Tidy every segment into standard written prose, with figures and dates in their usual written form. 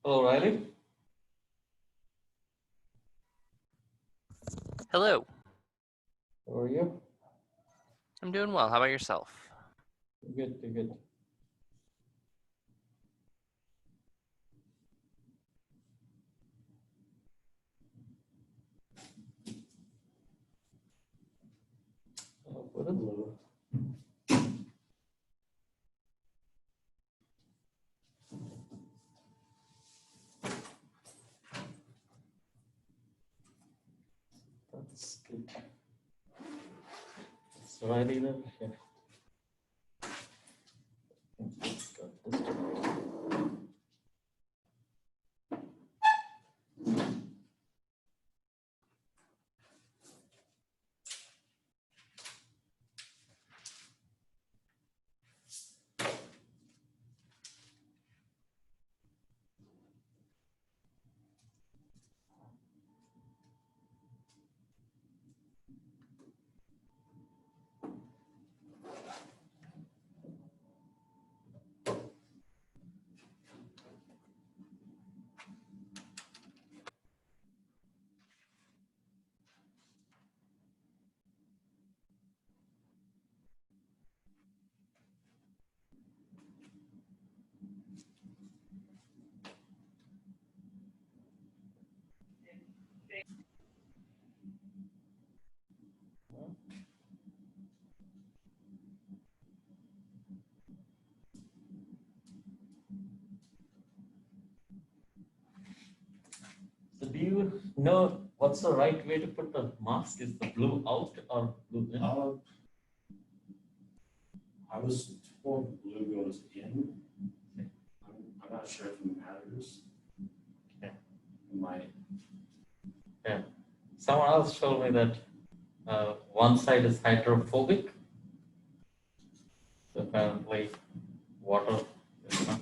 Hello, Riley. Hello. How are you? I'm doing well. How about yourself? Good, good. What is it? That's good. It's Riley there. Yeah. Got this one. So do you know what's the right way to put the mask? Is the blue out or blue in? I was told blue goes in. I'm not sure if it matters. Okay. It might. Yeah. Someone else told me that one side is hydrophobic. So apparently water is not,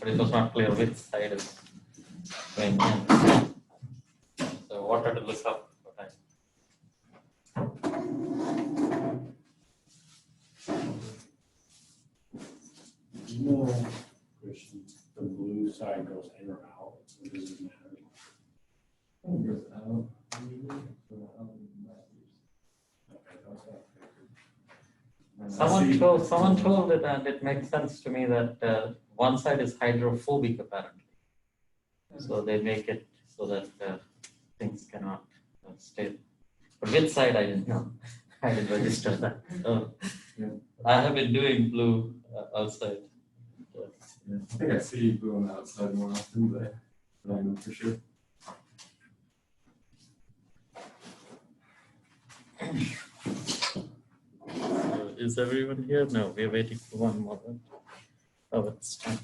but it was not clear which side is going in. So water to look up. Do you know, Christian, the blue side goes in or out? Or does it matter? It goes out. Someone told it, and it makes sense to me that one side is hydrophobic apparently. So they make it so that things cannot stay. But which side I didn't know. I didn't register that. So, Yeah. I have been doing blue outside. Yeah. I think I see blue on the outside more often, but I don't know for sure. Is everyone here? No, we're waiting for one more. Oh, it's time.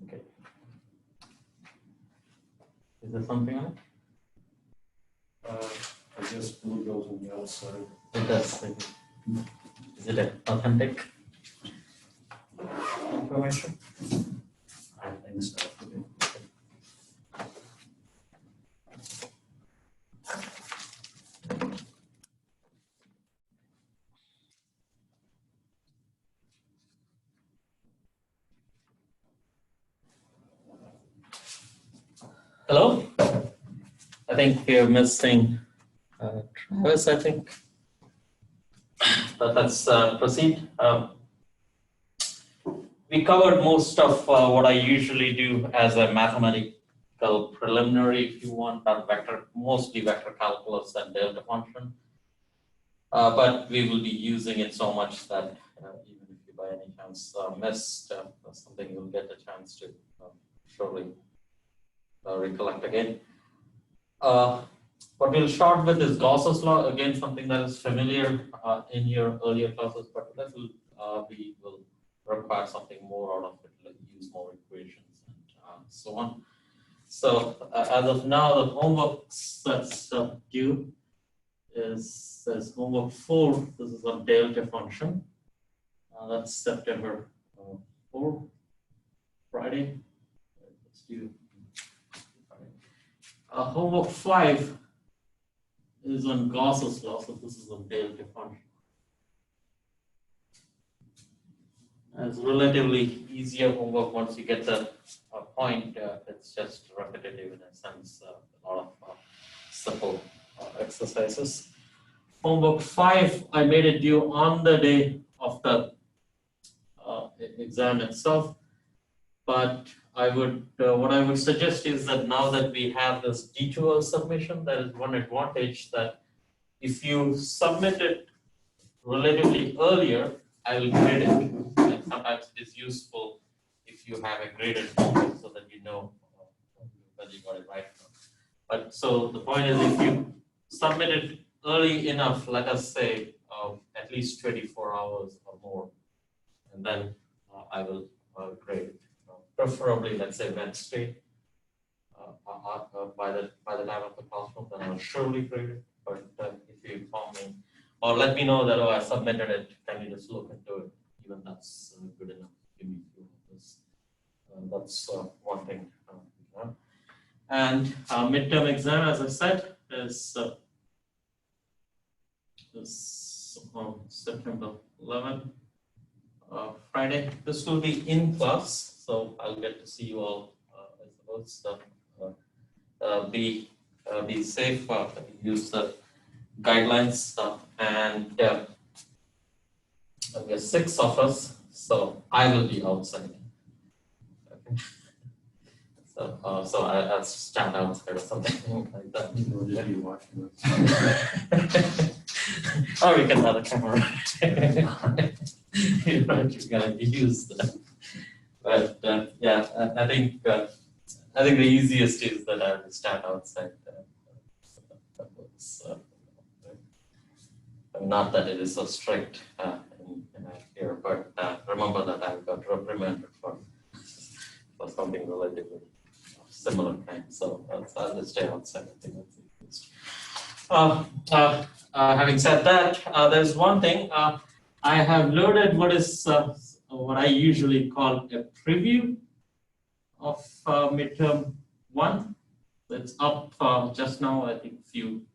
Okay. Is there something on it? I guess blue goes on the outside. It does. Is it authentic information? I think so. Hello? I think we're missing Travis, I think. But let's proceed. We covered most of what I usually do as a mathematical preliminary, if you want, on mostly vector calculus and delta function. But we will be using it so much that even if you by any chance missed something, you'll get a chance to surely recollect again. What we'll start with is Gauss's law, again something that is familiar in your earlier classes, but that we will require something more out of it, like use more equations and so on. So as of now, the homework that's due says homework 4. This is a delta function. That's September 4, Friday. It's due Homework 5 is on Gauss's law, so this is on delta function. It's relatively easier homework once you get the point. It's just repetitive in a sense, a lot of simple exercises. Homework 5, I made it due on the day of the exam itself, but I would, what I would suggest is that now that we have this D2L submission, there is one advantage that if you submit it relatively earlier, I will grade it. And sometimes it is useful if you have a graded homework so that you know whether you got it right or not. But so the point is, if you submit it early enough, let us say at least 24 hours or more, and then I will grade it. Preferably, let's say Wednesday. By the time of the classroom, then I'll surely grade it. But if you inform me, or let me know that I submitted it, can you just look into it? Even that's good enough. Give me a few of this. That's one thing. And midterm exam, as I said, is on September 11th, Friday. This will be in class, so I'll get to see you all. I suppose. Be safe. Use the guidelines, and there's 6 of us, so I will be outside. Okay. So I'll stand outside or something like that. We'll just be watching this. Or we can have a camera. You gotta use that. But yeah, I think the easiest is that I will stand outside. That works. Not that it is so strict here, but remember that I got reprimanded for something relatively similar kind. So I'll just stay outside. I think that's the easiest. Having said that, there's one thing. I have loaded what I usually call a preview of midterm 1. It's up just now, I think a few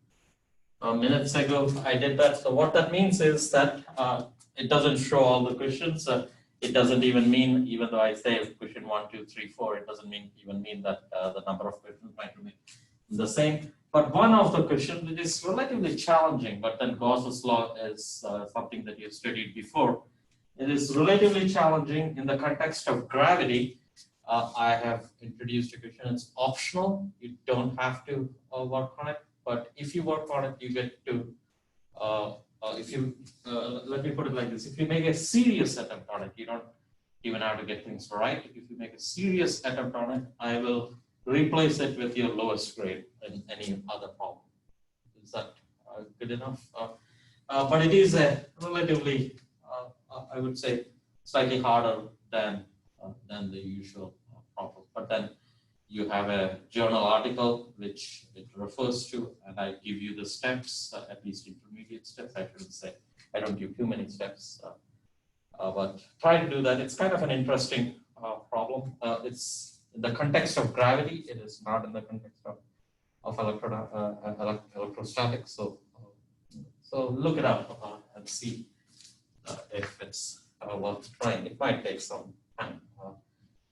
minutes ago I did that. So what that means is that it doesn't show all the questions. It doesn't even mean, even though I say question 1, 2, 3, 4, it doesn't even mean that the number of questions might remain the same. But one of the questions, it is relatively challenging, but then Gauss's law is something that you've studied before. It is relatively challenging in the context of gravity. I have introduced a question. It's optional. You don't have to work on it, but if you work on it, you get to. Let me put it like this: if you make a serious attempt on it, you don't even have to get things right. If you make a serious attempt on it, I will replace it with your lowest grade in any other problem. Is that good enough? But it is a relatively, I would say, slightly harder than the usual problem. But then you have a journal article which it refers to, and I give you the steps, at least intermediate steps. I shouldn't say I don't give too many steps, but try to do that. It's kind of an interesting problem. It's in the context of gravity. It is not in the context of electrostatics. So look it up and see if it's worth trying. It might take some time.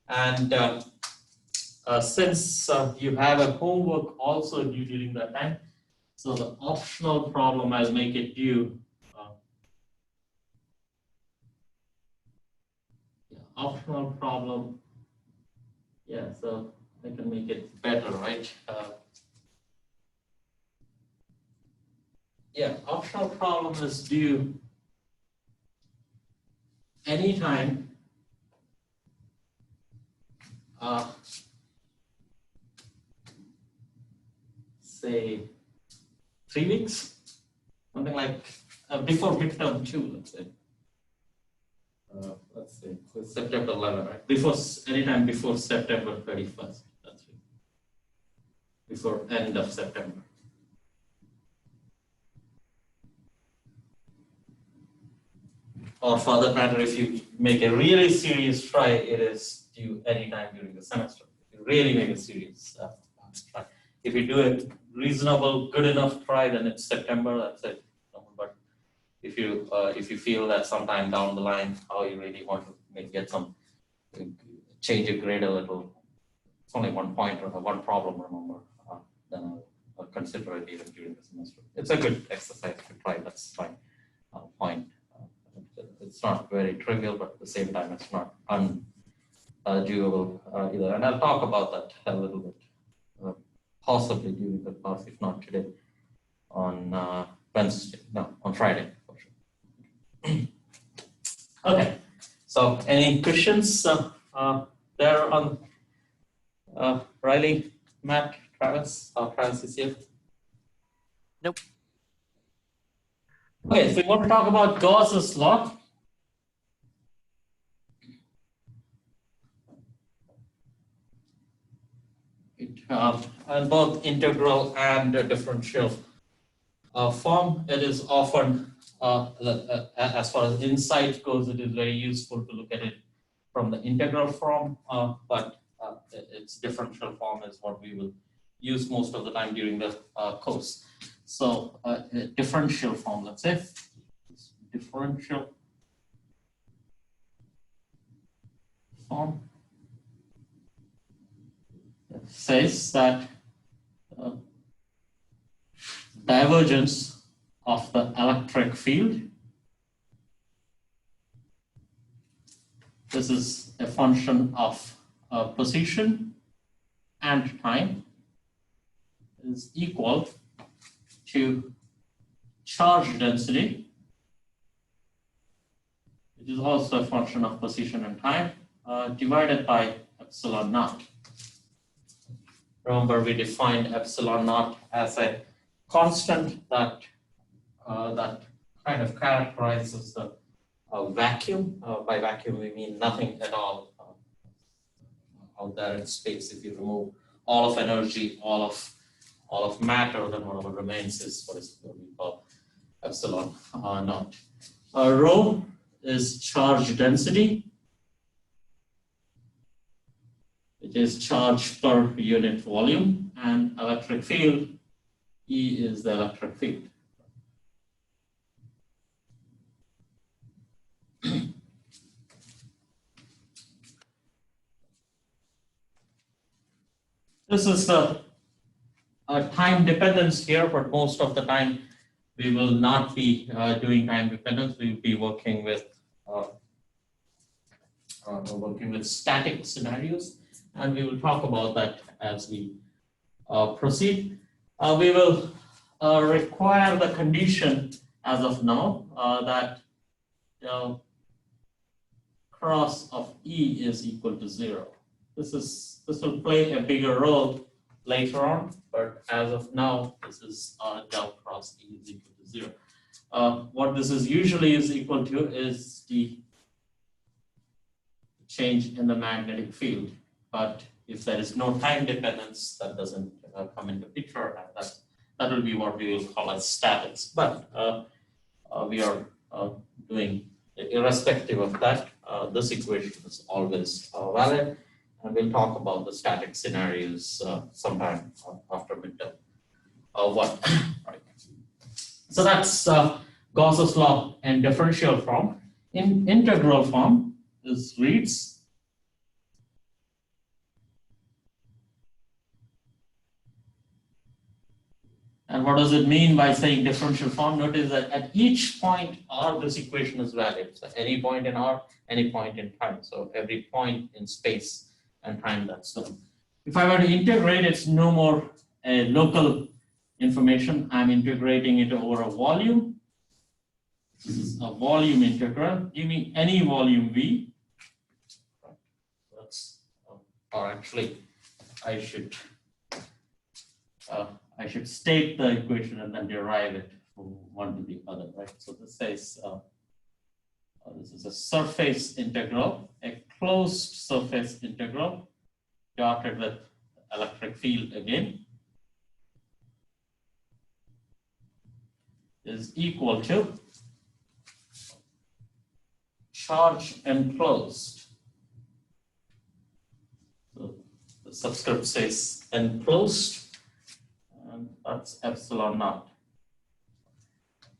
And since you have a homework also due during that time, so the optional problem, I'll make it due. Optional problem. Yeah, so I can make it better, right? Yeah, optional problem is due anytime say 3 weeks, something like before midterm 2, let's say. Let's say so September 11, right? Anytime before September 31st. That's it. Before end of September. Or for that matter, if you make a really serious try, it is due anytime during the semester. If you really make a serious try. if you do it reasonable, good enough try, then it's September, that's it. But if you feel that sometime down the line, how you really want to get some, change your grade a little, it's only 1 point or 1 problem, remember, then I'll consider it even during the semester. It's a good exercise to try, that's fine. Point. It's not very trivial, but at the same time, it's not undoable either. And I'll talk about that a little bit, possibly during the class, if not today, on Wednesday, no, on Friday, for sure. Okay, so any questions there on Riley, Matt, Travis? Travis is here. Nope. Okay, so we want to talk about Gauss's law. And both integral and differential form, it is often, as far as insight goes, it is very useful to look at it from the integral form, but its differential form is what we will use most of the time during the course. So differential form, let's say, differential form says that divergence of the electric field, this is a function of position and time, is equal to charge density, which is also a function of position and time, divided by epsilon naught. Remember, we defined epsilon naught as a constant that that kind of characterizes the vacuum. By vacuum, we mean nothing at all out there in space. If you remove all of energy, all of matter, then whatever remains is what we call epsilon naught. Rho is charge density. It is charge per unit volume, and electric field, E is the electric field. This is the time dependence here, but most of the time we will not be doing time dependence. We will be working with static scenarios, and we will talk about that as we proceed. We will require the condition as of now that cross of E is equal to 0. This will play a bigger role later on, but as of now, this is del cross E is equal to 0. What this is usually is equal to is the change in the magnetic field. But if there is no time dependence, that doesn't come into picture, and that will be what we will call as statics. But we are doing, irrespective of that, this equation is always valid, and we'll talk about the static scenarios sometime after midterm. One, right? So that's Gauss's law in differential form. In integral form, this reads, and what does it mean by saying differential form? Notice that at each point R, this equation is valid. So any point in R, any point in time. So every point in space and time, that's done. If I were to integrate, it's no more a local information. I'm integrating it over a volume. This is a volume integral. Give me any volume V. That's, or actually, I should state the equation and then derive it from one to the other, right? So this says this is a surface integral, a closed surface integral, dotted with electric field again, is equal to charge enclosed. So the subscript says enclosed that's epsilon naught.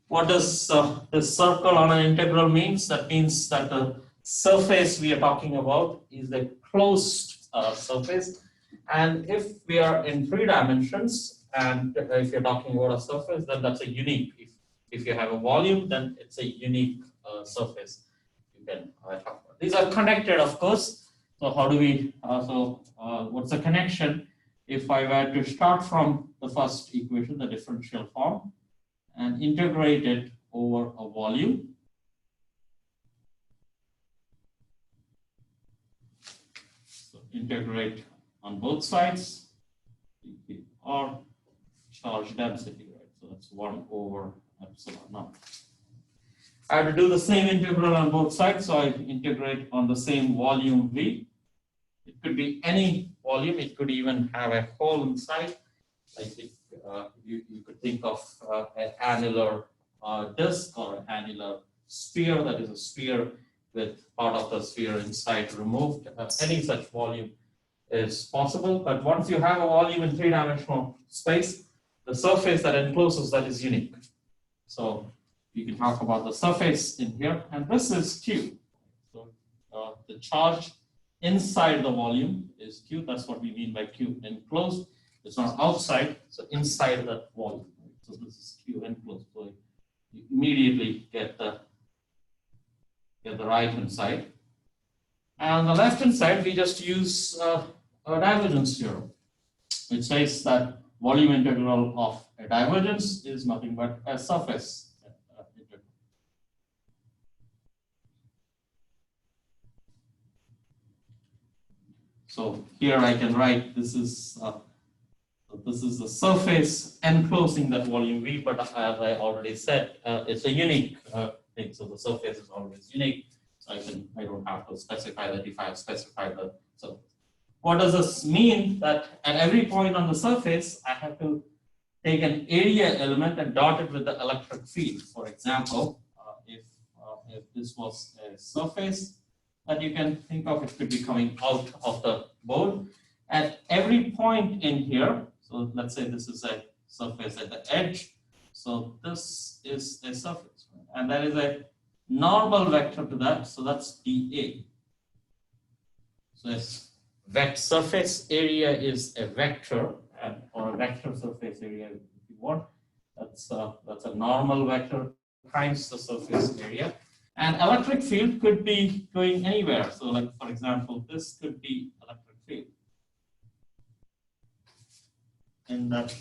What does this circle on an integral means? That means that the surface we are talking about is a closed surface. And if we are in 3 dimensions, and if you're talking about a surface, then that's a unique. If you have a volume, then it's a unique surface. You can talk about. These are connected, of course. So how do we? What's the connection? If I were to start from the first equation, the differential form, and integrate it over a volume. So integrate on both sides, or charge density, right? So that's 1 over epsilon naught. I have to do the same integral on both sides, so I integrate on the same volume V. It could be any volume, it could even have a hole inside, like it, you could think of an annular disk or an annular sphere, that is a sphere with part of the sphere inside removed. Any such volume is possible, but once you have a volume in 3-dimensional space, the surface that encloses that is unique. So you can talk about the surface in here, and this is Q. So the charge inside the volume is Q. That's what we mean by Q enclosed. It's not outside, so inside that volume. Right? So this is Q enclosed. So you immediately get the right hand side. And on the left hand side, we just use a divergence theorem, which says that volume integral of a divergence is nothing but a surface integral. So here I can write this is the surface enclosing that volume V, but as I already said, it's a unique thing. So the surface is always unique. So I don't have to specify that if I have specified the surface. What does this mean? That at every point on the surface, I have to take an area element and dot it with the electric field. For example, if this was a surface that you can think of, it could be coming out of the board. At every point in here, so let's say this is a surface at the edge. So this is a surface, and there is a normal vector to that. So that's dA. So it's vector surface area is a vector, or a vector surface area if you want. That's a normal vector times the surface area. And electric field could be going anywhere. So like, for example, this could be electric field in that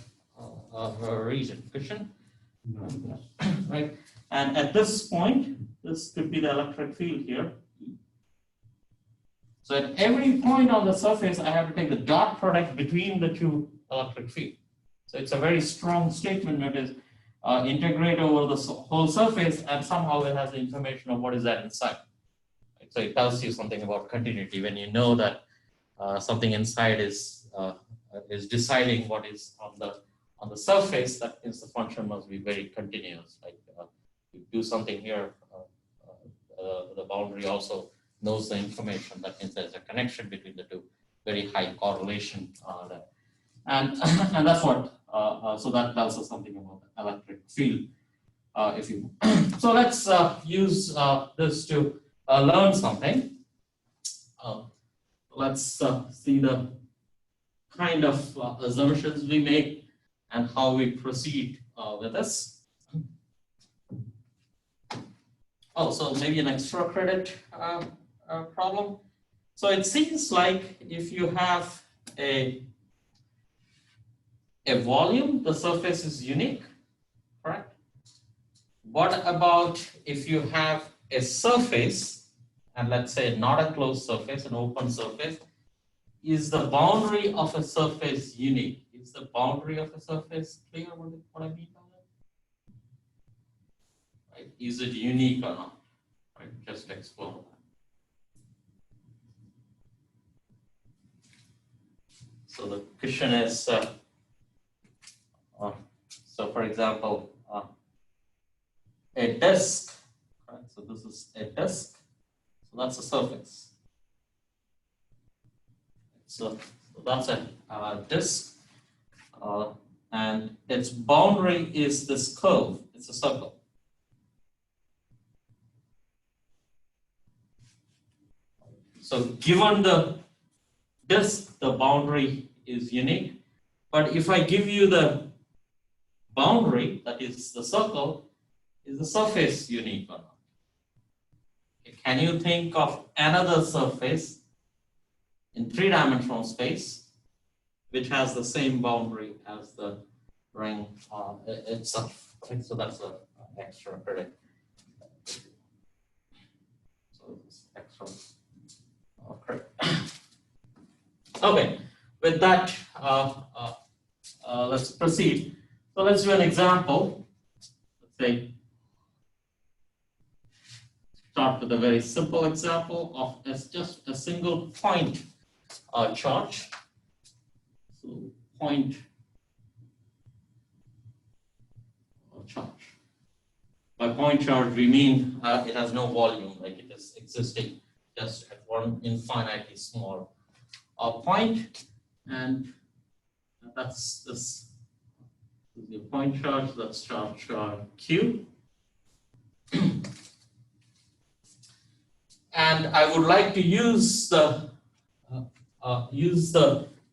region, Christian? Right? And at this point, this could be the electric field here. So at every point on the surface, I have to take the dot product between the two electric fields. So it's a very strong statement that is integrate over the whole surface, and somehow it has the information of what is that inside. Right? So it tells you something about continuity when you know that something inside is deciding what is on the surface. That means the function must be very continuous. Like you do something here, the boundary also knows the information. That means there's a connection between the two, very high correlation there. And that's what, so that tells us something about the electric field. If you so let's use this to learn something. Let's see the kind of assumptions we make and how we proceed with this. Oh, so maybe an extra credit problem. So it seems like if you have a volume, the surface is unique, correct? What about if you have a surface, and let's say not a closed surface, an open surface? Is the boundary of a surface unique? Is the boundary of a surface clear what I mean by that? Right? Is it unique or not? Right? Just explore that. So the question is, so for example, a disk, right? So this is a disk, so that's a surface. So that's a disk, and its boundary is this curve, it's a circle. So given the disk, the boundary is unique, but if I give you the boundary, that is the circle, is the surface unique or not? Can you think of another surface in three-dimensional space which has the same boundary as the ring itself? Right? So that's an extra credit. So it's extra credit. Okay, with that, let's proceed. So let's do an example. Let's say, start with a very simple example of just a single point charge. So point charge. By point charge, we mean it has no volume, like it is existing just at one infinitely small point, and that's this is the point charge. That's charge Q. And I would like to use the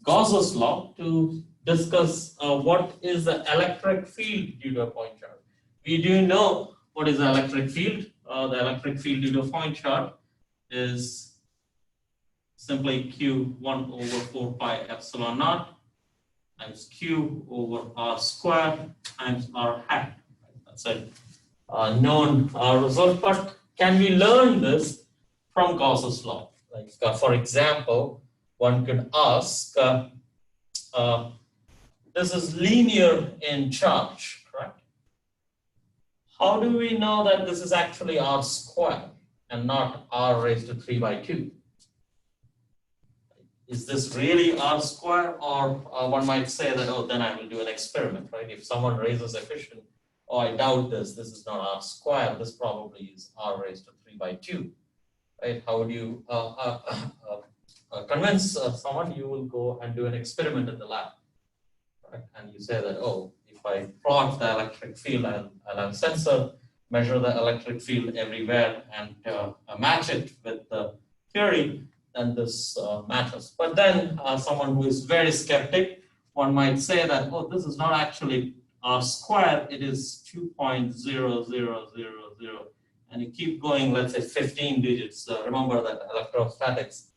Gauss's law to discuss what is the electric field due to a point charge. We do know what is the electric field. The electric field due to a point charge is simply Q1 over 4 pi epsilon naught times Q over R squared times R hat. That's a known result, but can we learn this from Gauss's law? Like, for example, one could ask, this is linear in charge, correct? How do we know that this is actually R squared and not R raised to 3 by 2? Is this really R squared, or one might say that, oh, then I will do an experiment, right? If someone raises a question, oh, I doubt this is not R squared, this probably is R raised to 3 by 2. Right? How would you convince someone? You will go and do an experiment in the lab, right? And you say that, oh, if I plot the electric field, I'll have a sensor, measure the electric field everywhere, and match it with the theory, then this matches. But then someone who is very skeptic, one might say that, oh, this is not actually R squared, it is 2.0000. And you keep going, let's say 15 digits. Remember that electrostatics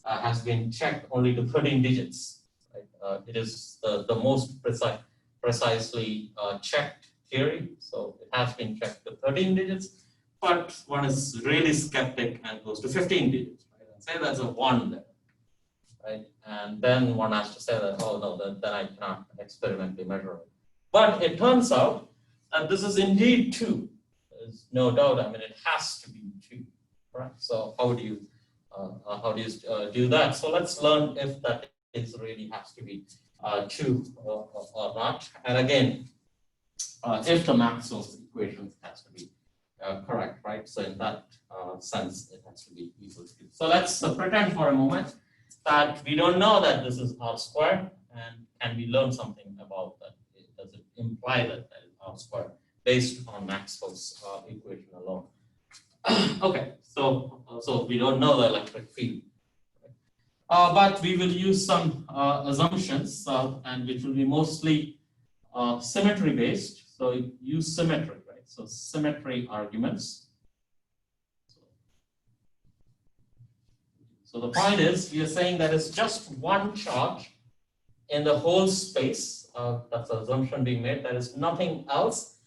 has been checked only to 13 digits. Right? It is the most precisely checked theory. So it has been checked to 13 digits, but one is really skeptic and goes to 15 digits. Right? And say that's a 1 there. Right? And then one has to say that, oh no, then I cannot experimentally measure it. But it turns out that this is indeed 2. There's no doubt. I mean, it has to be 2, right? So how do you do that? So let's learn if that is really has to be 2 or not. And again, if the Maxwell's equations has to be correct, right? So in that sense, it has to be equal to 2. So let's pretend for a moment that we don't know that this is R squared, and can we learn something about that? Does it imply that that is R squared based on Maxwell's equation alone? Okay, so we don't know the electric field, but we will use some assumptions, and which will be mostly symmetry based. So use symmetry, right? So symmetry arguments. So the point is, we are saying that it's just one charge in the whole space. That's the assumption being made. There is nothing else.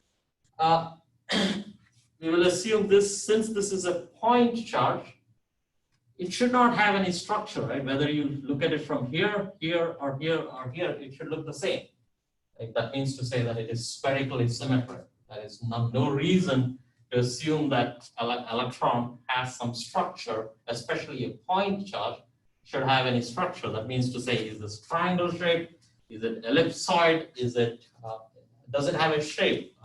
We will assume this, since this is a point charge, it should not have any structure, right? Whether you look at it from here, here, or here, or here, it should look the same. Like that means to say that it is spherically symmetric. There is no reason to assume that electron has some structure, especially a point charge should have any structure. That means to say, is this triangle shape? Is it ellipsoid? Is it, does it have a shape,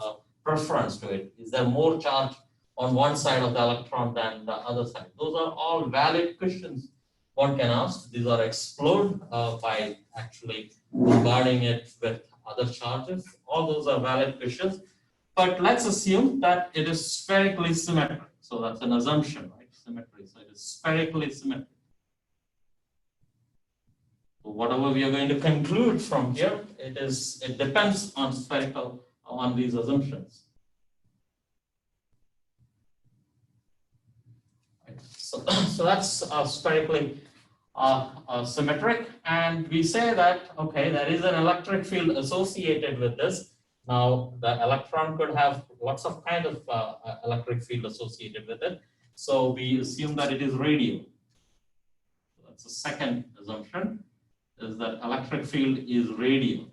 preference to it? Is there more charge on one side of the electron than the other side? Those are all valid questions one can ask. These are explored by actually bombarding it with other charges. All those are valid questions. But let's assume that it is spherically symmetric. So that's an assumption, right? Symmetry. So it is spherically symmetric. So whatever we are going to conclude from here, it depends on these assumptions. Right. So that's spherically symmetric, and we say that okay, there is an electric field associated with this. Now the electron could have lots of kind of electric field associated with it. So we assume that it is radial. So that's the second assumption, is that electric field is radial.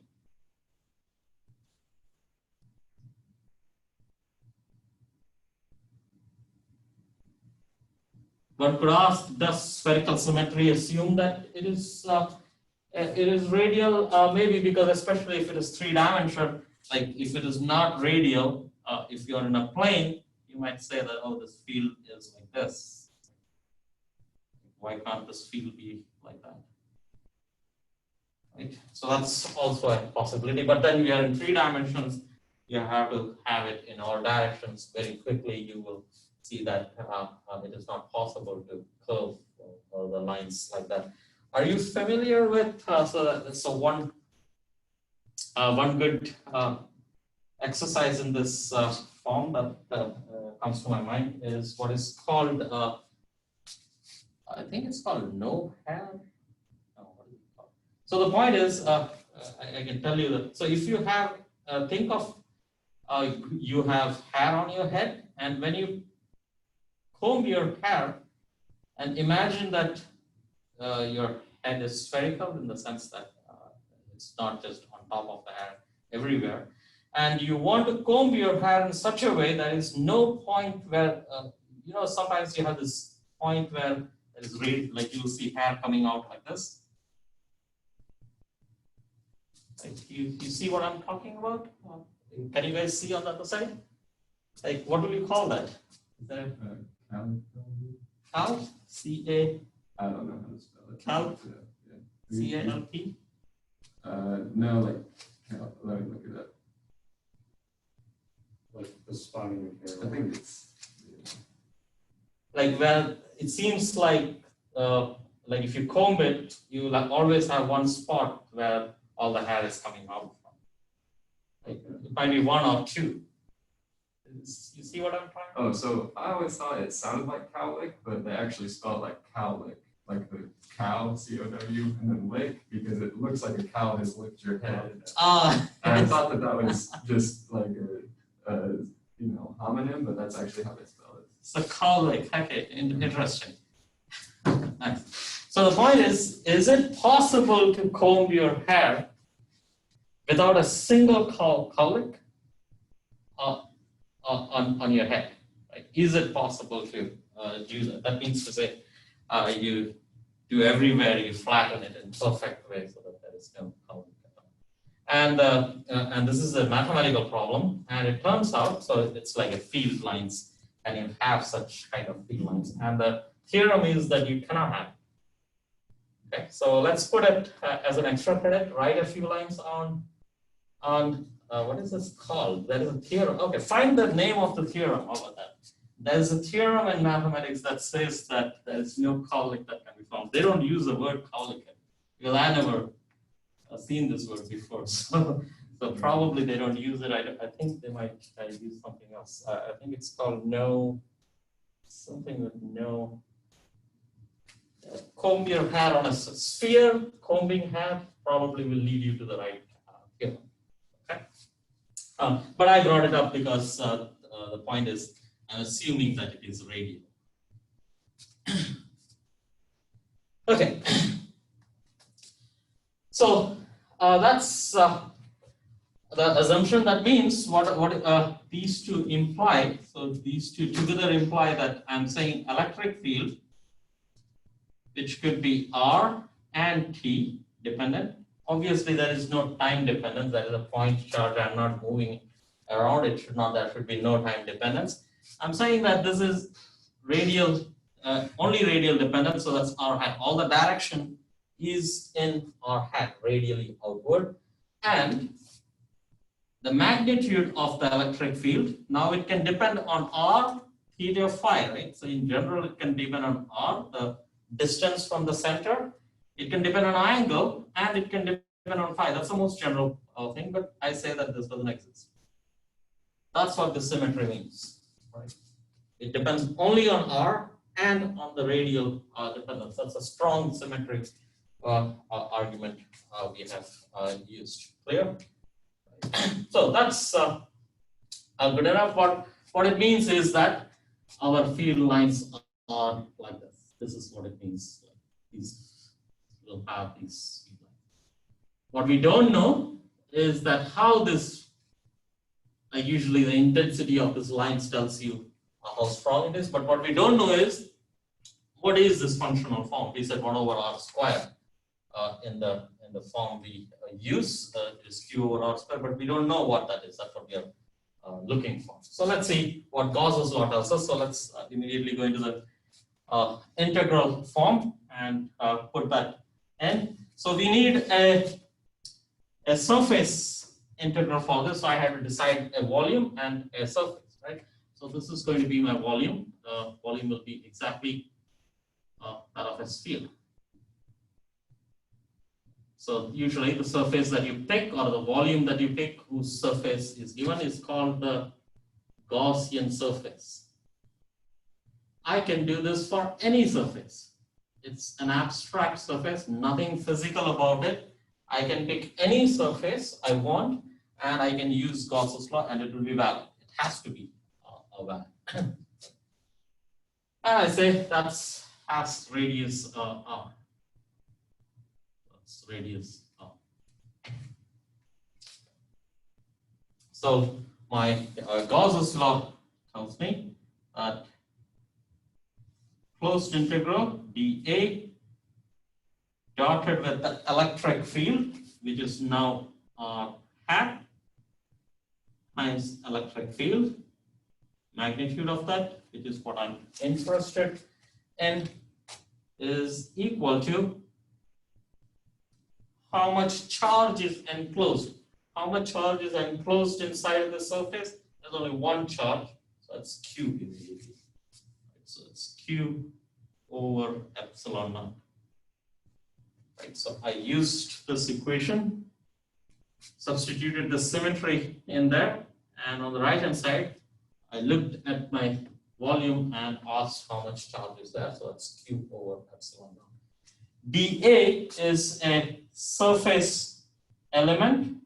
One could ask, does spherical symmetry assume that it is radial? Maybe, because especially if it is three-dimensional, like if it is not radial, if you're in a plane, you might say that, oh, this field is like this. Why can't this field be like that? Right? So that's also a possibility. But then we are in three dimensions. You have to have it in all directions. Very quickly, you will see that it is not possible to curve or the lines like that. Are you familiar with one good exercise in this form that comes to my mind is what is called I think it's called no hair. No, what is it called? So the point is I can tell you that. So if you have think of you have hair on your head, and when you comb your hair, and imagine that your head is spherical in the sense that it's not just on top of the hair everywhere, and you want to comb your hair in such a way there is no point where sometimes you have this point where there is like you will see hair coming out like this. Like you see what I'm talking about? Can you guys see on the other side? Like, what do we call that? Is there Cal? C-A? I don't know how to spell it. Cal? Yeah. C-A-L-P? No, like, let me look it up. Like the spot in your hair. I think it's, Like, well, it seems like if you comb it, you will always have one spot where all the hair is coming out from. Like, it might be one or two. You see what I'm trying? oh, so I always thought it sounded like cowlick, but they actually spell it like cowlick, like the cow, C-O-W, and then lick, because it looks like a cow has licked your head. Ah, I thought that was just like a homonym, but that's actually how they spell it. so cowlick. Okay, interesting. Nice. So the point is it possible to comb your hair without a single cowlick on your head? Right? Is it possible to do that? That means to say you do everywhere, you flatten it in perfect way so that there is no cowlick at all. And this is a mathematical problem, and it turns out, so it's like a field lines, and you have such kind of field lines. And the theorem is that you cannot have it. Okay, so let's put it as an extra credit, write a few lines on what is this called? There is a theorem. Okay, find the name of the theorem. How about that? There's a theorem in mathematics that says that there is no cowlick that can be found. They don't use the word cowlick because I never seen this word before. So probably they don't use it. I think they might use something else. I think it's called something with no. Comb your hair on a sphere. Combing hair probably will lead you to the right theorem. Okay. But I brought it up because the point is I'm assuming that it is radial. Okay. So that's the assumption. That means what these two imply. So these two together imply that I'm saying electric field, which could be R and T dependent. Obviously, there is no time dependence. There is a point charge. I'm not moving around. There should be no time dependence. I'm saying that this is radial, only radial dependent. So that's R hat. All the direction is in R hat, radially outward. And the magnitude of the electric field. Now it can depend on r, theta, phi, right? So in general, it can depend on r, the distance from the center. It can depend on angle, and it can depend on phi. That's the most general thing, but I say that this doesn't exist. That's what the symmetry means, right? It depends only on r and on the radial dependence. That's a strong symmetry argument we have used. Clear? So that's good enough. What it means is that our field lines are like this. This is what it means. These will have these field lines. What we don't know is that how this, usually the intensity of this lines tells you how strong it is, but what we don't know is what is this functional form. We said 1 over r square in the form we use is q over r square, but we don't know what that is. That's what we are looking for. So let's see what Gauss's law tells us. So let's immediately go into the integral form and put that in. So we need a surface integral for this. So I have to decide a volume and a surface, right? So this is going to be my volume. The volume will be exactly that of a sphere. So usually the surface that you pick or the volume that you pick whose surface is given is called the Gaussian surface. I can do this for any surface. It's an abstract surface, nothing physical about it. I can pick any surface I want and I can use Gauss's law and it will be valid. It has to be valid. And I say that's has radius r. Radius r. So my Gauss's law tells me that closed integral dA dotted with the electric field, which is now r hat times electric field, magnitude of that, which is what I'm interested in, is equal to how much charge is enclosed. How much charge is enclosed inside of the surface? There's only one charge, so that's Q immediately. So it's Q over epsilon naught. Right, so I used this equation, substituted the symmetry in there, and on the right hand side, I looked at my volume and asked how much charge is there. So that's Q over epsilon naught. dA is a surface element,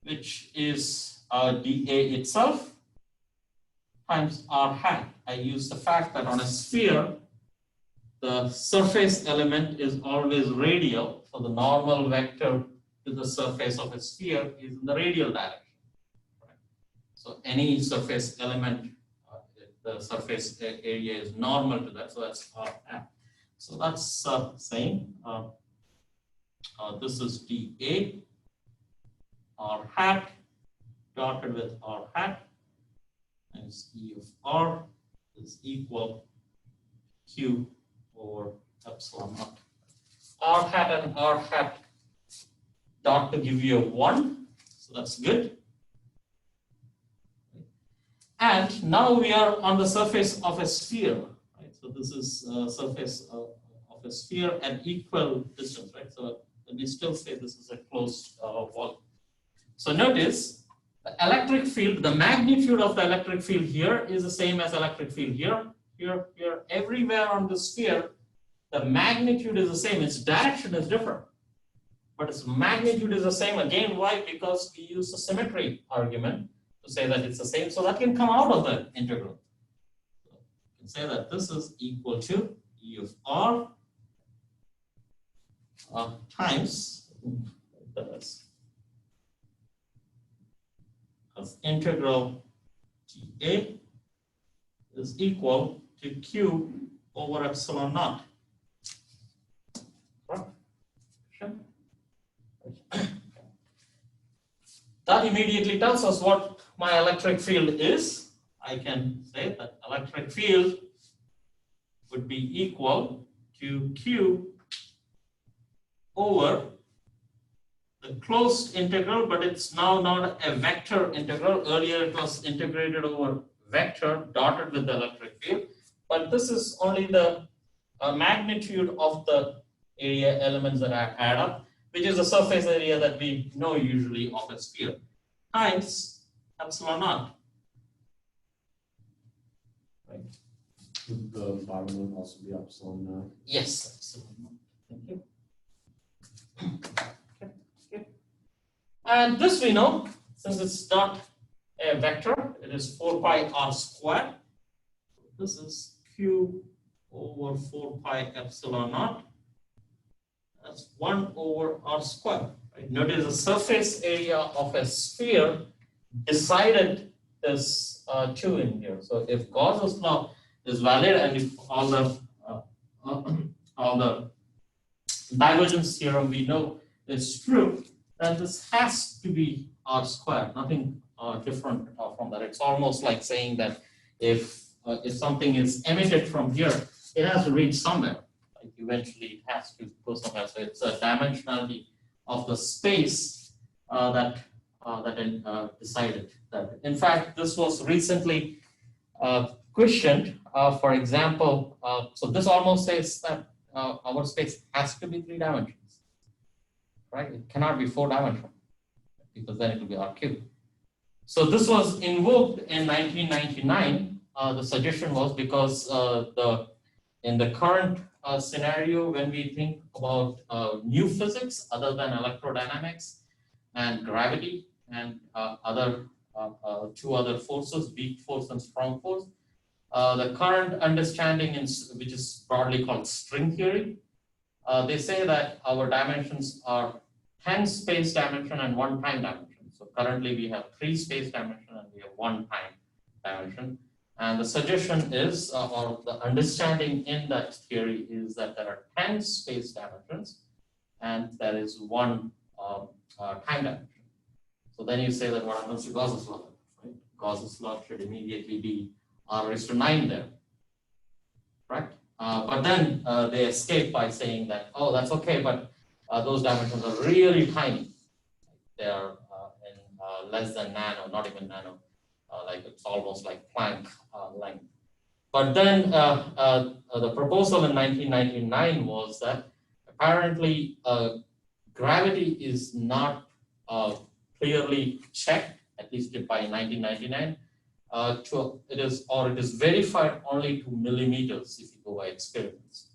which is dA itself times r hat. I use the fact that on a sphere, the surface element is always radial. So the normal vector to the surface of a sphere is in the radial direction. Right? So any surface element, the surface area is normal to that. So that's r hat. So that's saying this is dA r hat dotted with r hat times E of r is equal Q over epsilon naught. R hat and r hat dot to give you a 1, so that's good. And now we are on the surface of a sphere, right? So this is surface of a sphere at equal distance, right? So let me still say this is a closed volume. So notice the electric field, the magnitude of the electric field here is the same as electric field here, here, everywhere on the sphere. The magnitude is the same, its direction is different, but its magnitude is the same. Again, why? Because we use the symmetry argument to say that it's the same, so that can come out of the integral. So you can say that this is equal to E of r times as integral dA is equal to Q over epsilon naught. That immediately tells us what my electric field is. I can say that electric field would be equal to Q over the closed integral, but it's now not a vector integral. Earlier it was integrated over vector dotted with the electric field, but this is only the magnitude of the area elements that I add up, which is the surface area that we know usually of a sphere, times epsilon naught. Right. Would the bottom one also be epsilon naught? Yes, epsilon naught. Thank you. Okay. And this we know, since it's not a vector, it is 4 pi r squared. This is q over 4 pi epsilon naught. That's 1 over r squared. Right? Notice the surface area of a sphere decided this 2 in here. So if Gauss's law is valid and if all the divergence theorem we know is true, then this has to be r squared. Nothing different from that. It's almost like saying that if something is emitted from here, it has to reach somewhere. Like eventually, it has to go somewhere. So it's a dimensionality of the space that decided that. In fact, this was recently questioned. For example, so this almost says that our space has to be 3 dimensions, right? It cannot be 4 dimensional because then it will be R cubed. So this was invoked in 1999. The suggestion was because in the current scenario, when we think about new physics other than electrodynamics and gravity and other 2 other forces, weak force and strong force, the current understanding, which is broadly called string theory, they say that our dimensions are 10 space dimension and 1 time dimension. So currently we have 3 space dimension and we have 1 time dimension. And the suggestion is, or the understanding in that theory is that there are 10 space dimensions and there is 1 time dimension. So then you say that what happens to Gauss's law? Right? Gauss's law should immediately be r raised to 9 there, right? But then they escape by saying that, oh, that's okay, but those dimensions are really tiny. They are in less than nano, not even nano. Like it's almost like Planck length. But then the proposal in 1999 was that apparently gravity is not clearly checked, at least by 1999. It is verified only to millimeters if you go by experiments.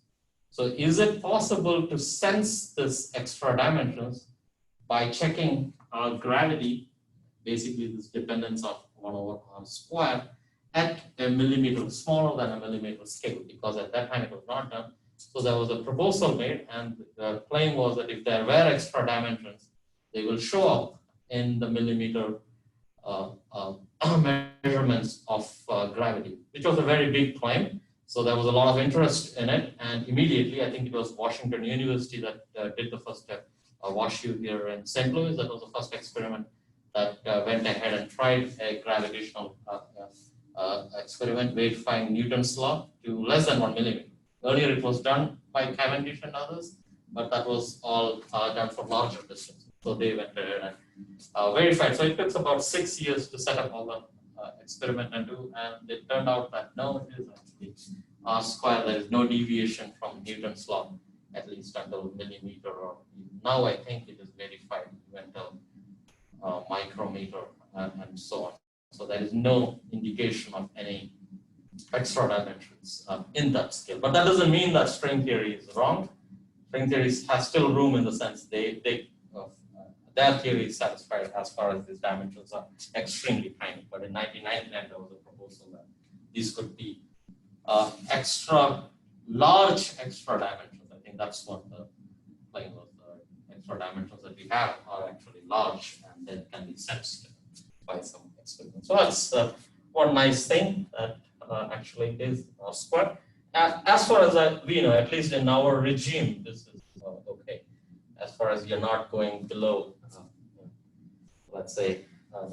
So is it possible to sense this extra dimensions by checking gravity, basically this dependence of 1 over r squared at a millimeter, smaller than a millimeter scale, because at that time it was not done. So there was a proposal made, and the claim was that if there were extra dimensions, they will show up in the millimeter measurements of gravity, which was a very big claim. So there was a lot of interest in it, and immediately, I think it was Washington University that did the first WashU here in St. Louis. That was the first experiment that went ahead and tried a gravitational experiment verifying Newton's law to less than 1 millimeter. Earlier it was done by Cavendish and others, but that was all done for larger distances. So they went ahead and verified. So it took about 6 years to set up all the experiment and do, and it turned out that no, it is actually r squared. There is no deviation from Newton's law, at least until millimeter, or now I think it is verified even till micrometer and so on. So there is no indication of any extra dimensions in that scale. But that doesn't mean that string theory is wrong. String theory has still room in the sense their theory is satisfied as far as these dimensions are extremely tiny. But in 1999, there was a proposal that these could be large extra dimensions. I think that's what the claim was. The extra dimensions that we have are actually large and then can be sensed by some experiments. So that's one nice thing that actually is r squared. As far as we know, at least in our regime, this is okay. As far as you're not going below, let's say,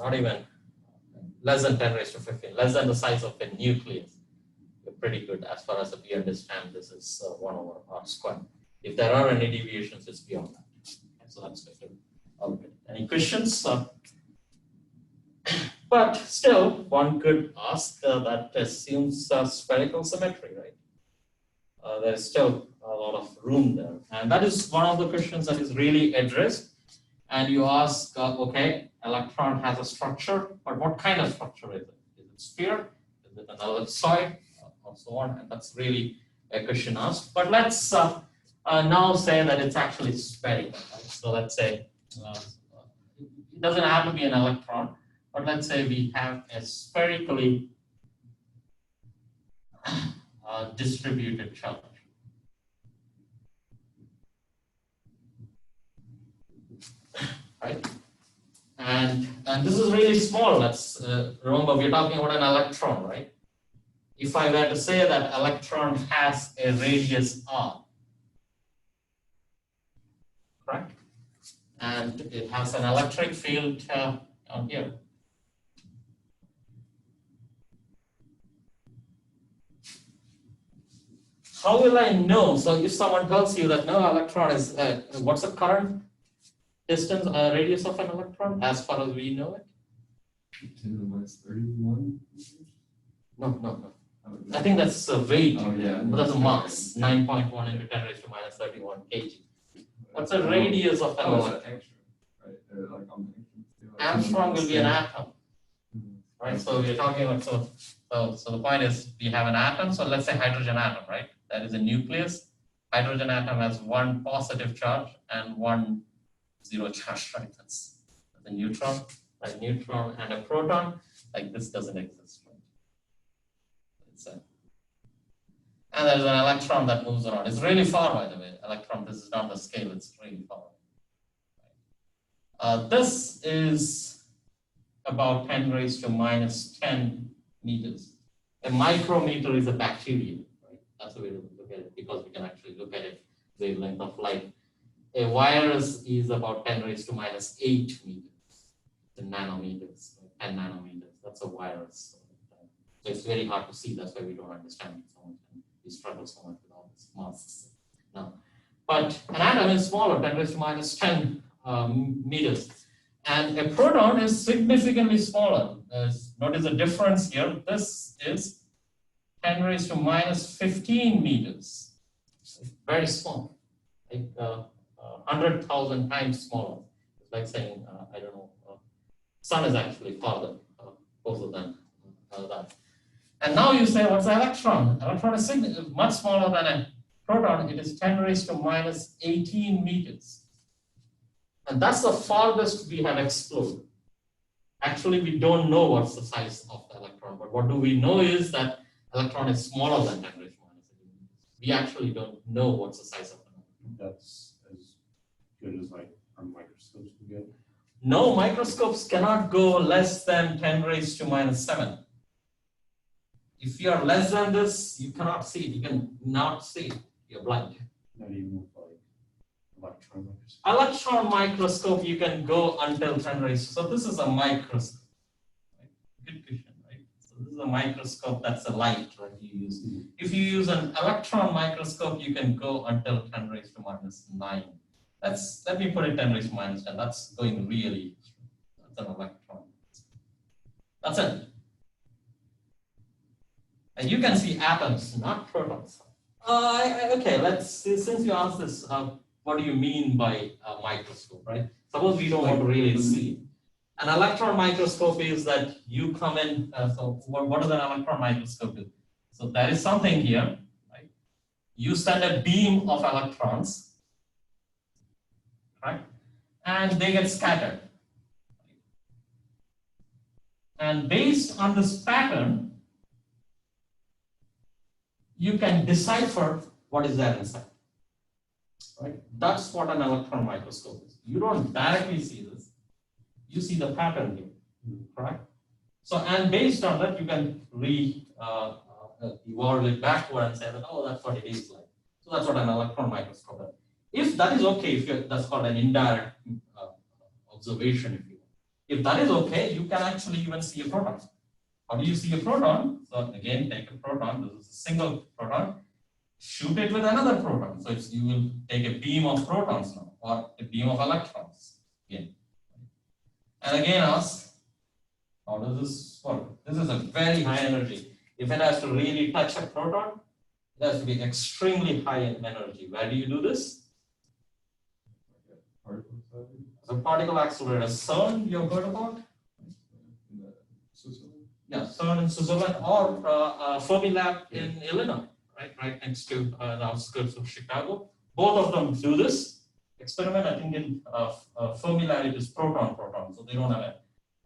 not even less than 10 raised to 15, less than the size of a nucleus, you're pretty good as far as we understand this is 1 over r squared. If there are any deviations, it's beyond that. And so that's better. any questions? But still, one could ask that assumes spherical symmetry, right? There is still a lot of room there. And that is one of the questions that is really addressed. And you ask, okay, electron has a structure, but what kind of structure is it? Is it sphere? Is it an ellipsoid? Or so on. And that's really a question asked. But let's now say that it's actually spherical. Right? So let's say it doesn't have to be an electron, but let's say we have a spherically distributed charge. Right? And this is really small. Let's remember we're talking about an electron, right? If I were to say that electron has a radius r, correct? And it has an electric field down here. How will I know? So if someone tells you that no electron is, what's the current distance, radius of an electron as far as we know it? 10⁻31? No. I think that's a weight. Oh, yeah. But that's a mass, 9.1 into 10 raised to minus 31 kg. What's the radius of an Oh, electron? it's an extra, right? Like on the extra scale. Angstrom will be an atom, Mhm. right? So we're talking about, so the point is we have an atom, so let's say hydrogen atom, right? That is a nucleus. Hydrogen atom has one positive charge and one zero charge, right? That's a neutron, a neutron and a proton, like this doesn't exist, right? And there's an electron that moves around. It's really far, by the way. Electron, this is not the scale, it's really far. This is about 10 raised to minus 10 meters. A micrometer is a bacteria, right? That's the way to look at it, because we can actually look at it wavelength of light. A virus is about 10 raised to minus 8 meters, the nanometers, 10 nanometers. That's a virus. So it's very hard to see. That's why we don't understand it so much. And we struggle so much with all these masks now. But an atom is smaller, 10 raised to minus 10 meters. And a proton is significantly smaller. Notice the difference here. This is 10 raised to minus 15 meters. It's very small, like 100,000 times smaller. It's like saying, I don't know, sun is actually farther, closer than that. And now you say, what's the electron? Electron is much smaller than a proton. It is 10 raised to minus 18 meters. And that's the farthest we have explored. Actually, we don't know what's the size of the electron, but what do we know is that electron is smaller than 10 raised to minus 18 meters. We actually don't know what's the size of an electron. That's as good as like our microscopes can get. No, microscopes cannot go less than 10 raised to minus 7. If you are less than this, you cannot see it. You can not see it. You're blind. Not even with like electron microscopes. Electron microscope, you can go until 10 raised. So this is a microscope. Right? Good question, right? So this is a microscope. That's a light that you use. If you use an electron microscope, you can go until 10 raised to minus 9. Let me put it 10 raised to minus 10. That's going really. That's an electron. That's it. And you can see atoms, not protons. Okay, let's see, since you asked this, what do you mean by a microscope, right? Suppose we don't want to really see it. An electron microscope is that you come in, so what does an electron microscope do? So there is something here, right? You send a beam of electrons, right? And they get scattered. And based on this pattern, you can decipher what is there inside. Right? That's what an electron microscope is. You don't directly see this. You see the pattern here, right? So, and based on that, you can evolve it backward and say that, oh, that's what it is like. So that's what an electron microscope is. If that is okay, that's called an indirect observation, if you will. If that is okay, you can actually even see a proton. How do you see a proton? So again, take a proton. This is a single proton. Shoot it with another proton. So you will take a beam of protons now, or a beam of electrons. Again, And again ask, how does this work? This is a very high energy. If it has to really touch a proton, it has to be extremely high in energy. Where do you do this? The particle accelerator. CERN, you have heard about? Yeah, CERN in Switzerland or Fermilab in Illinois, right next to the outskirts of Chicago. Both of them do this experiment. I think in Fermilab it is proton, so they don't have an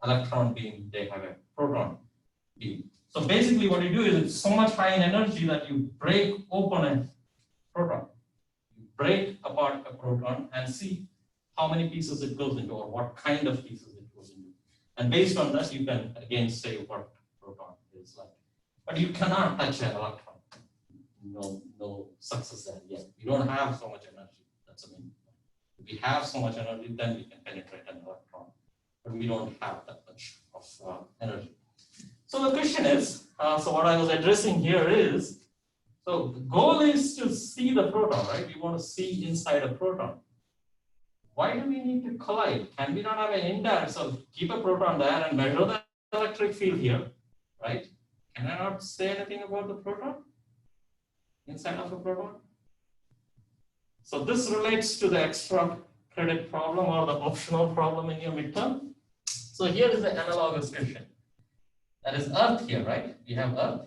electron beam, they have a proton beam. So basically what you do is it's so much high in energy that you break open a proton. You break apart a proton and see how many pieces it goes into or what kind of pieces it goes into. And based on that, you can again say what proton is like. But you cannot touch an electron. No success there yet. We don't have so much energy. That's the main point. If we have so much energy, then we can penetrate an electron. But we don't have that much of energy. So the question is, so what I was addressing here is, so the goal is to see the proton, right? We want to see inside a proton. Why do we need to collide? Can we not have an indirect? So keep a proton there and measure the electric field here, right? Can I not say anything about the proton? Inside of a proton? So this relates to the extra credit problem or the optional problem in your midterm. So here is the analogous question. That is Earth here, right? We have Earth.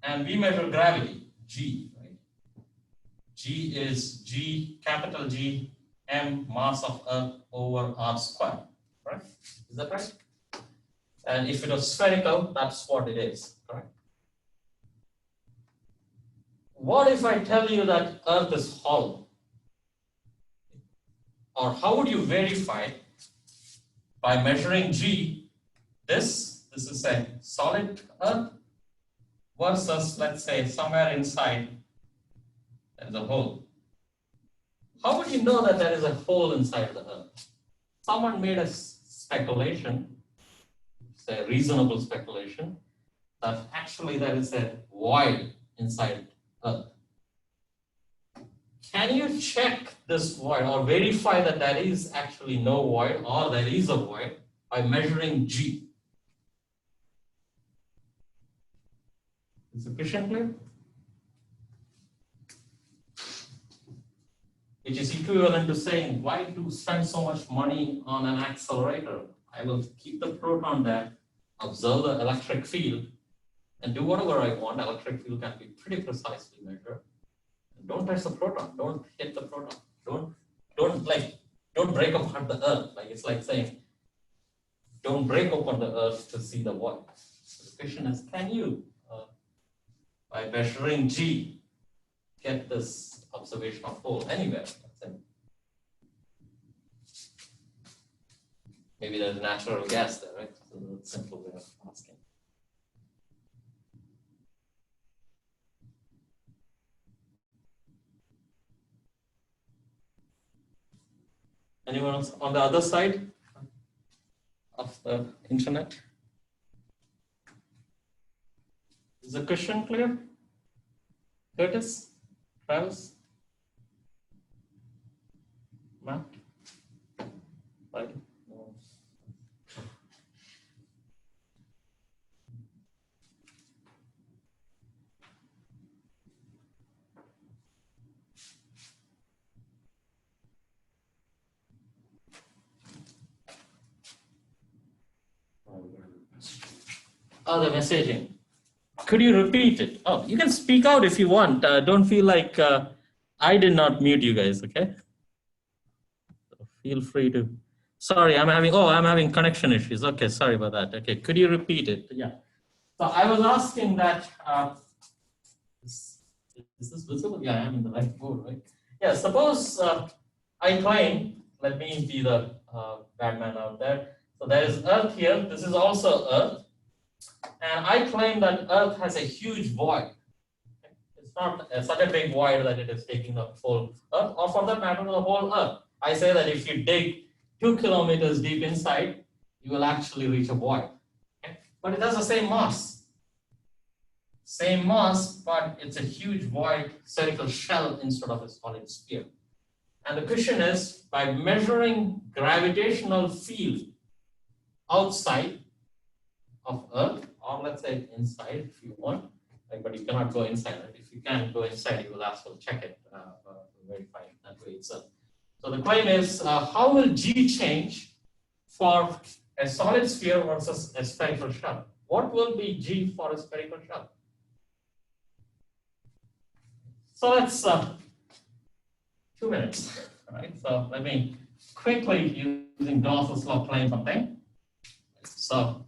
And we measure gravity, G, right? G is G, capital G, M, mass of Earth over R squared, right? Is that right? And if it was spherical, that's what it is, correct? What if I tell you that Earth is hollow? Or how would you verify by measuring G? This is a solid Earth versus, let's say, somewhere inside there is a hole. How would you know that there is a hole inside the Earth? Someone made a speculation, it's a reasonable speculation, that actually there is a void inside Earth. Can you check this void or verify that there is actually no void or there is a void by measuring G? Is the question clear? It is equivalent to saying, why do spend so much money on an accelerator? I will keep the proton there, observe the electric field, and do whatever I want. Electric field can be pretty precisely measured. And don't touch the proton. Don't hit the proton. Don't break apart the Earth. Like it's like saying, don't break open the Earth to see the void. So the question is, can you, by measuring G, get this observation of hole anywhere? Maybe there's natural gas there, right? So that's a simple way of asking. Anyone else on the other side of the internet? Is the question clear? Curtis? Travis? Matt? Right? No. Oh, the messaging. Could you repeat it? Oh, you can speak out if you want. Don't feel like I did not mute you guys, okay? So feel free to. Sorry, I'm having connection issues. Okay, sorry about that. Okay, could you repeat it? Yeah. So I was asking that, is this visible? Yeah, I am in the right mode, right? Yeah, suppose I claim, let me be the bad man out there. So there is Earth here. This is also Earth. And I claim that Earth has a huge void. It's not such a big void that it is taking the whole Earth, or for that matter, the whole Earth. I say that if you dig 2 kilometers deep inside, you will actually reach a void. Okay? But it has the same mass. Same mass, but it's a huge void, spherical shell instead of a solid sphere. And the question is, by measuring gravitational field outside of Earth, or let's say inside if you want, like, but you cannot go inside. Right? If you can't go inside, you will ask to check it, verify it that way itself. So the claim is, how will G change for a solid sphere versus a spherical shell? What will be G for a spherical shell? So let's 2 minutes, right? So let me quickly, using Gauss's law, claim something. So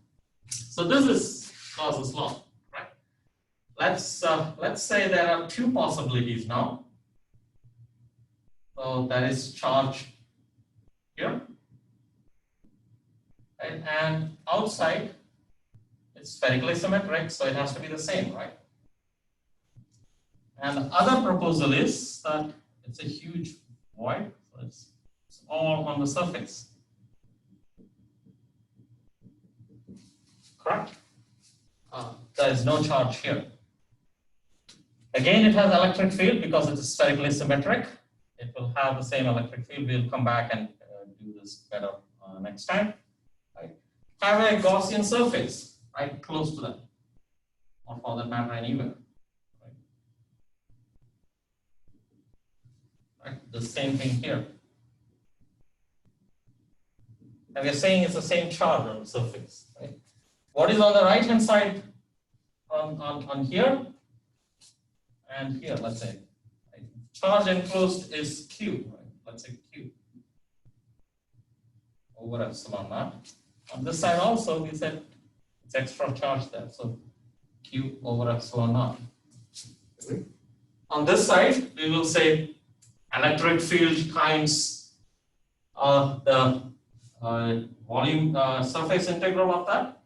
this is Gauss's law, right? Let's say there are two possibilities now. So that is charge here, and outside it's spherically symmetric, so it has to be the same, right? And the other proposal is that it's a huge void, so it's all on the surface. Correct? There is no charge here. Again, it has electric field because it is spherically symmetric. It will have the same electric field. We'll come back and do this better next time. Right? Have a Gaussian surface right close to that, or for that matter, anywhere. Right? The same thing here. And we're saying it's the same charge on the surface. Right? What is on the right hand side on here and here, let's say. Right? Charge enclosed is Q, right? Let's say Q over epsilon naught. On this side also, we said it's extra charge there, so Q over epsilon naught. On this side, we will say electric field times the volume surface integral of that.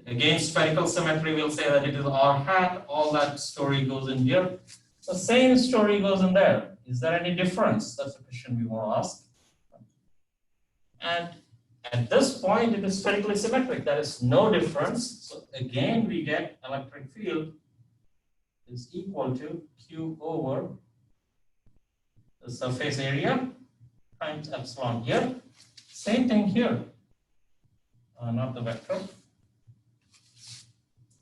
Again, spherical symmetry will say that it is R hat, all that story goes in here. The same story goes in there. Is there any difference? That's the question we want to ask. And at this point, it is spherically symmetric. There is no difference. So again, we get electric field is equal to Q over the surface area times epsilon here. Same thing here, not the vector,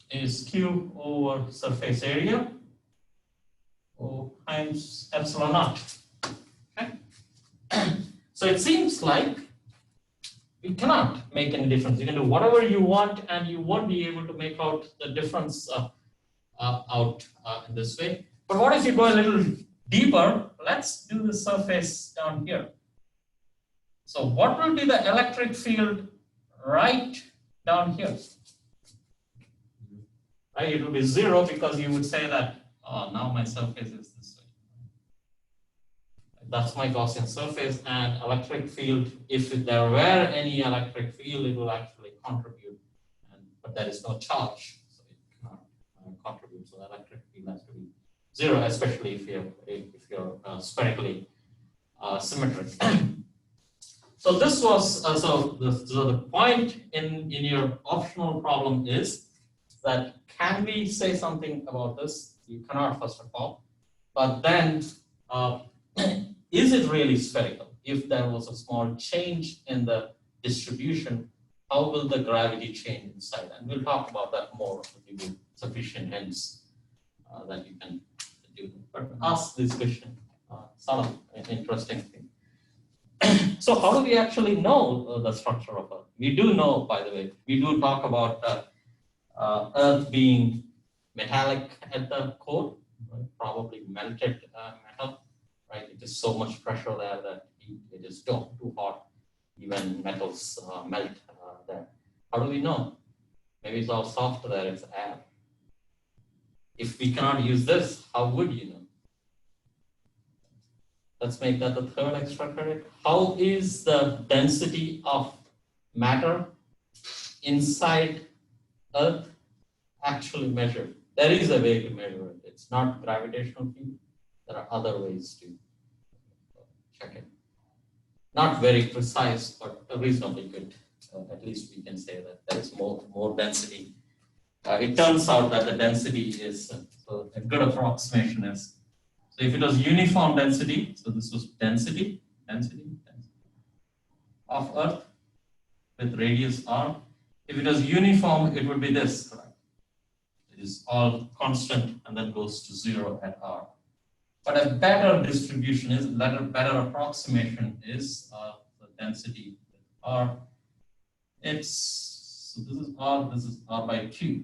is Q over surface area times epsilon naught. Okay. So it seems like you cannot make any difference. You can do whatever you want and you won't be able to make out the difference out in this way. But what if you go a little deeper? Let's do the surface down here. So what will be the electric field right down here? Right, it will be 0 because you would say that, oh, now my surface is this way. That's my Gaussian surface, and electric field, if there were any electric field, it will actually contribute, but there is no charge, so it cannot contribute. So the electric field has to be 0, especially if you're spherically symmetric. So this was so the point in your optional problem is that can we say something about this? You cannot, first of all, but then is it really spherical? If there was a small change in the distribution, how will the gravity change inside? And we'll talk about that more to give you sufficient hints that you can do. But ask this question, sort of an interesting thing. So how do we actually know the structure of Earth? We do know, by the way, we do talk about Earth being metallic at the core, right? Probably melted metal, right? It is so much pressure there that it is too hot, even metals melt there. How do we know? Maybe it's all soft there, it's air. If we cannot use this, how would you know? Let's make that the third extra credit. How is the density of matter inside Earth actually measured? There is a way to measure it. It's not gravitational field. There are other ways to check it. Not very precise, but reasonably good. At least we can say that there is more density. It turns out that the density is, so a good approximation is So if it was uniform density, so this was density of Earth with radius r. If it was uniform, it would be this, correct? It is all constant and then goes to 0 at r. But a better distribution is, better approximation is the density with r. So this is r by 2.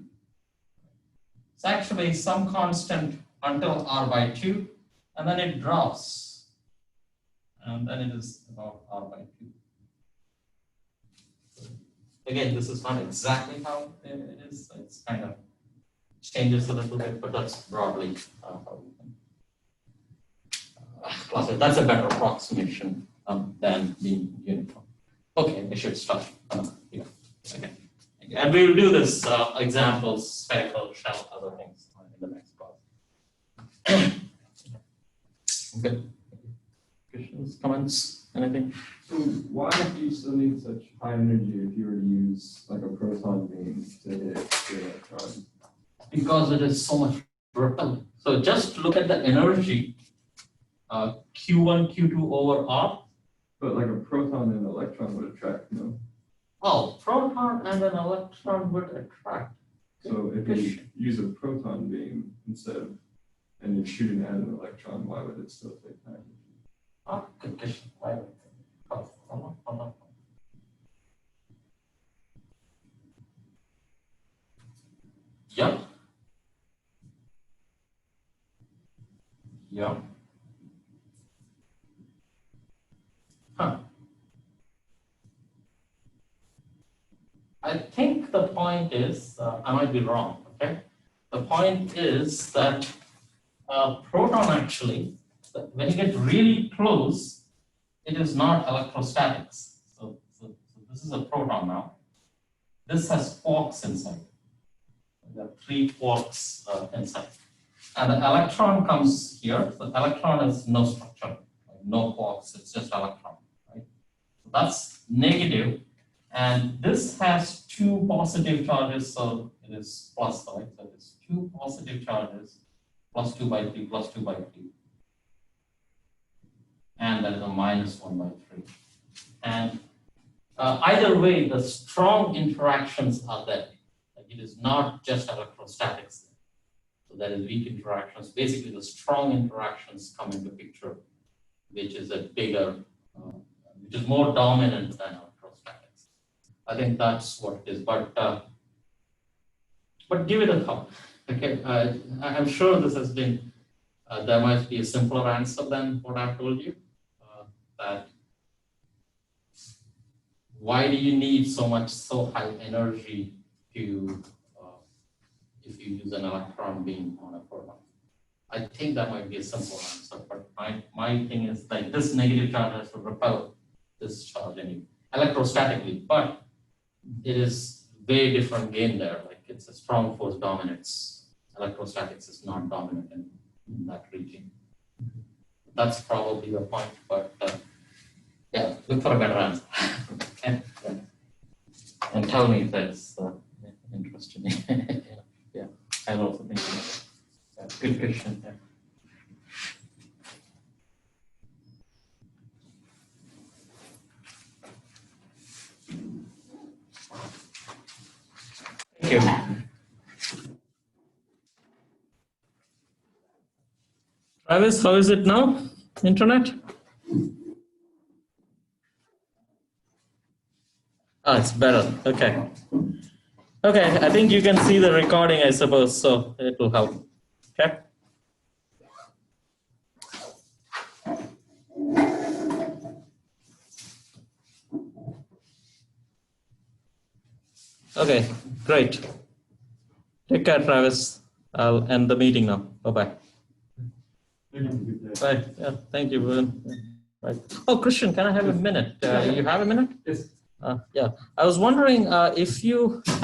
It's actually some constant until r by 2, and then it drops. And then it is about r by 2. Again, this is not exactly how it is. It's kind of changes a little bit, but that's broadly how we can classify. That's a better approximation than being uniform. Okay, I should stop here. Okay. And we will do this examples, spherical, shell, other things in the next class. Good. Questions, comments, anything? So why do you still need such high energy if you were to use like a proton beam to hit the electron? Because it is so much repellent. So just look at the energy, Q1, Q2 over R. But like a proton and an electron would attract, no? Oh, proton and an electron would attract. So if you use a proton beam instead of, and you're shooting at an electron, why would it still take high energy? Oh, good question. Why would it? Hold on. Yep. Yep. Huh. I think the point is, I might be wrong, okay? The point is that proton actually, when you get really close, it is not electrostatics. So this is a proton now. This has quarks inside. There are 3 quarks inside. And the electron comes here. The electron is no structure, no quarks, it's just electron, right? So that's negative. And this has 2 positive charges, so it is plus, right? So it's 2 positive charges, plus 2 by 3, plus 2 by 3. And that is a minus 1 by 3. And either way, the strong interactions are there. Like it is not just electrostatics. So there is weak interactions. Basically, the strong interactions come into picture, which is a bigger, which is more dominant than electrostatics. I think that's what it is. But give it a thought. Okay, I'm sure this has been. There might be a simpler answer than what I've told you. That why do you need so high energy to if you use an electron beam on a proton? I think that might be a simple answer, but my thing is like this negative charge has to repel this charge electrostatically, but it is very different game there. Like it's a strong force dominates. Electrostatics is not dominant in that region. That's probably the point, but yeah, look for a better answer. Okay. And tell me if that's interesting. Yeah, I also think that's a good question. Yeah. Thank you. Travis, how is it now? Internet? Ah, it's better. Okay. Okay, I think you can see the recording, I suppose, so it will help. Okay. Okay, great. Take care, Travis. I'll end the meeting now. Bye-bye. Bye. Yeah, thank you, Bruin. Right. Oh, Christian, can I have a minute? You have a minute? Yes. Yeah. I was wondering if you have